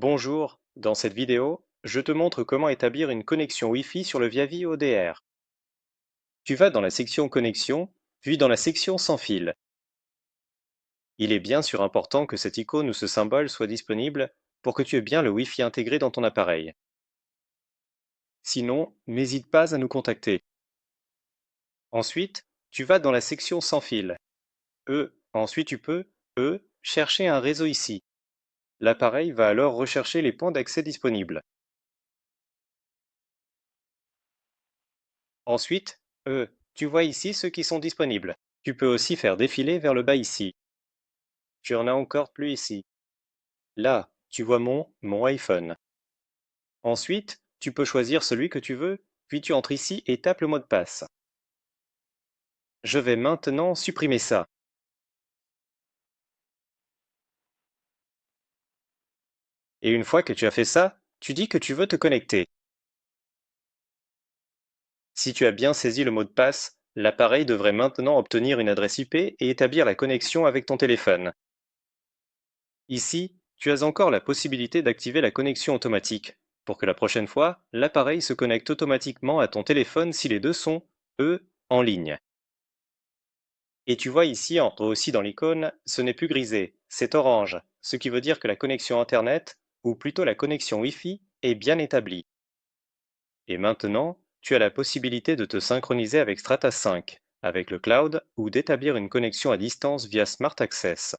Bonjour, dans cette vidéo, je te montre comment établir une connexion Wi-Fi sur le Viavi ODR. Tu vas dans la section Connexion, puis dans la section Sans fil. Il est bien sûr important que cette icône ou ce symbole soit disponible pour que tu aies bien le Wi-Fi intégré dans ton appareil. Sinon, n'hésite pas à nous contacter. Ensuite, tu vas dans la section Sans fil. Ensuite tu peux, chercher un réseau ici. L'appareil va alors rechercher les points d'accès disponibles. Ensuite, tu vois ici ceux qui sont disponibles. Tu peux aussi faire défiler vers le bas ici. Tu en as encore plus ici. Là, tu vois mon iPhone. Ensuite, tu peux choisir celui que tu veux, puis tu entres ici et tapes le mot de passe. Je vais maintenant supprimer ça. Et une fois que tu as fait ça, tu dis que tu veux te connecter. Si tu as bien saisi le mot de passe, l'appareil devrait maintenant obtenir une adresse IP et établir la connexion avec ton téléphone. Ici, tu as encore la possibilité d'activer la connexion automatique, pour que la prochaine fois, l'appareil se connecte automatiquement à ton téléphone si les deux sont, en ligne. Et tu vois ici, aussi dans l'icône, ce n'est plus grisé, c'est orange, ce qui veut dire que la connexion Internet, ou plutôt la connexion Wi-Fi, est bien établie. Et maintenant, tu as la possibilité de te synchroniser avec Stratas 5, avec le cloud, ou d'établir une connexion à distance via Smart Access.